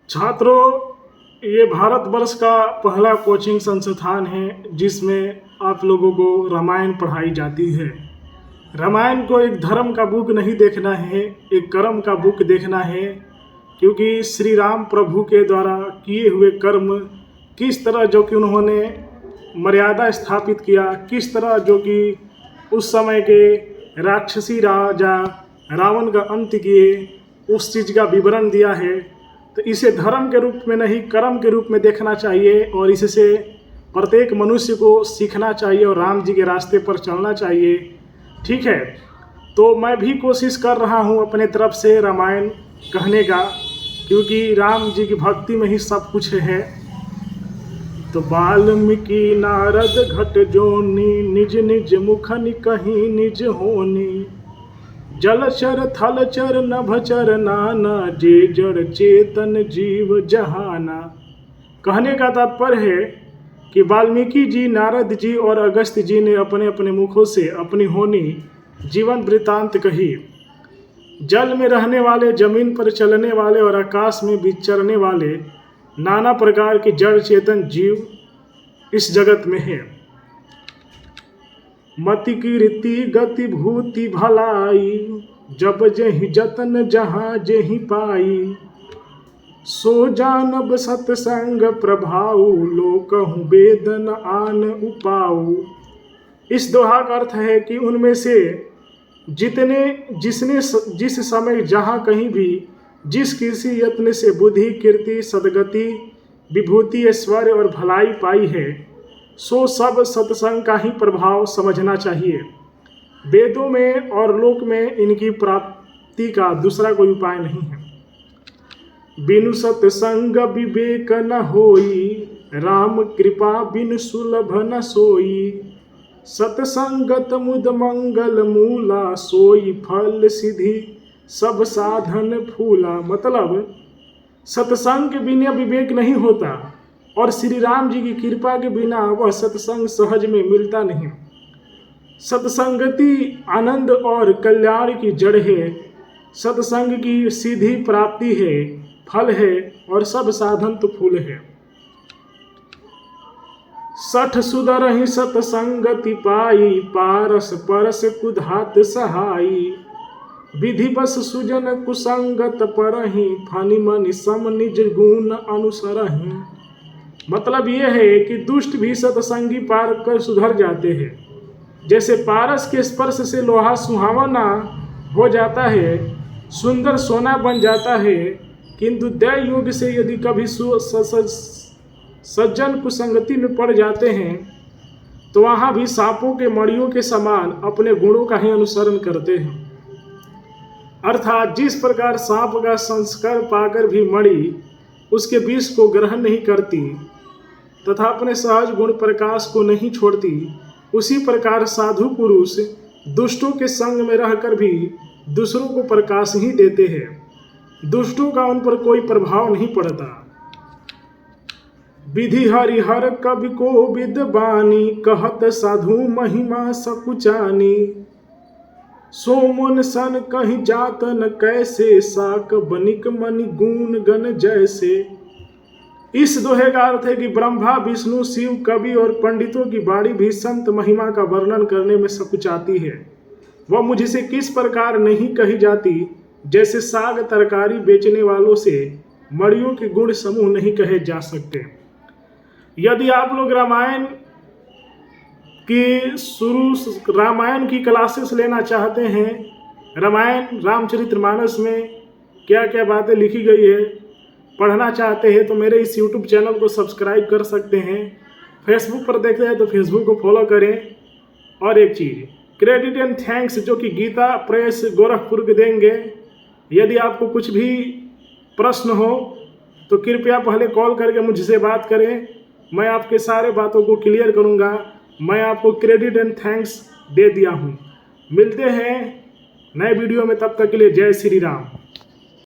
छात्रों, ये भारतवर्ष का पहला कोचिंग संस्थान है जिसमें आप लोगों को रामायण पढ़ाई जाती है। रामायण को एक धर्म का बुक नहीं देखना है, एक कर्म का बुक देखना है, क्योंकि श्री राम प्रभु के द्वारा किए हुए कर्म किस तरह जो कि उन्होंने मर्यादा स्थापित किया, किस तरह जो कि उस समय के राक्षसी राजा रावण का अंत किए, उस चीज़ का विवरण दिया है। तो इसे धर्म के रूप में नहीं, कर्म के रूप में देखना चाहिए और इससे प्रत्येक मनुष्य को सीखना चाहिए और राम जी के रास्ते पर चलना चाहिए। ठीक है, तो मैं भी कोशिश कर रहा हूँ अपने तरफ से रामायण कहने का, क्योंकि राम जी की भक्ति में ही सब कुछ है। तो वाल्मीकि नारद घट जोनी, निज निज मुखनि कहीं निज होनी। जलचर थलचर नभचर नाना, जे जड़ चेतन जीव जहाना। कहने का तात्पर्य है कि वाल्मीकि जी, नारद जी और अगस्त्य जी ने अपने अपने मुखों से अपनी होनी जीवन वृतांत कही। जल में रहने वाले, जमीन पर चलने वाले और आकाश में विचरने वाले नाना प्रकार के जड़ चेतन जीव इस जगत में है। मति कीर्ति गति भूति भलाई, जब जेहि जतन जहाँ जेहि पाई। सो जानब सतसंग प्रभाऊ, लोकहु वेदन आन उपाऊ। इस दोहा का अर्थ है कि उनमें से जिस समय जहाँ कहीं भी जिस किसी यत्न से बुद्धि कीर्ति सदगति विभूति ऐश्वर्य और भलाई पाई है, सो सब सत्संग का ही प्रभाव समझना चाहिए। वेदों में और लोक में इनकी प्राप्ति का दूसरा कोई उपाय नहीं है। बिनु सत्संग विवेक न होई, राम कृपा बिनु सुलभ न सोई। सत्संगत मुद मंगल मूला, सोई फल सिद्धि सब साधन फूला। मतलब सत्संग के बिना विवेक नहीं होता और श्री राम जी की कृपा के बिना वह सत्संग सहज में मिलता नहीं। सत्संगति आनंद और कल्याण की जड़ है, सत्संग की सीधी प्राप्ति है, फल है और सब साधन तो फूल है। सठ सुधरहि सत्संगति पाई, पारस परस कुधात सहाई। विधि बस सुजन कुसंगत परहि, फनि मनि सम निज गुण अनुसरहि। मतलब ये है कि दुष्ट भी सत्संगी पार कर सुधर जाते हैं। जैसे पारस के स्पर्श से लोहा सुहावना हो जाता है, सुंदर सोना बन जाता है, किंतु दय योग से यदि कभी सज्जन कुसंगति में पड़ जाते हैं तो वहाँ भी सांपों के मड़ियों के समान अपने गुणों का ही अनुसरण करते हैं। अर्थात जिस प्रकार सांप का संस्कार पाकर भी मणि उसके विष को ग्रहण नहीं करती तथा अपने सहज गुण प्रकाश को नहीं छोड़ती, उसी प्रकार साधु पुरुष दुष्टों के संग में रहकर भी दूसरों को प्रकाश ही देते हैं। दुष्टों का उन पर कोई प्रभाव नहीं पड़ता। विधि हरिहर कवि को विद बानी, कहत साधु महिमा सकुचानी। सोमन सन कहीं जात न कैसे, साक बनिक मनि गुण गण जैसे। इस दोहे का अर्थ है कि ब्रह्मा विष्णु शिव कवि और पंडितों की वाणी भी संत महिमा का वर्णन करने में सकुचाती है। वह मुझसे किस प्रकार नहीं कही जाती, जैसे साग तरकारी बेचने वालों से मड़ियों के गुण समूह नहीं कहे जा सकते। यदि आप लोग रामायण की क्लासेस लेना चाहते हैं, रामायण रामचरितमानस में क्या क्या बातें लिखी गई है पढ़ना चाहते हैं, तो मेरे इस YouTube चैनल को सब्सक्राइब कर सकते हैं। फेसबुक पर देखते हैं तो फेसबुक को फॉलो करें। और एक चीज़, क्रेडिट एंड थैंक्स जो कि गीता प्रेस गोरखपुर के देंगे। यदि आपको कुछ भी प्रश्न हो तो कृपया पहले कॉल करके मुझसे बात करें, मैं आपके सारे बातों को क्लियर करूंगा। मैं आपको क्रेडिट एंड थैंक्स दे दिया हूं। मिलते हैं नए वीडियो में, तब तक के लिए जय श्री राम।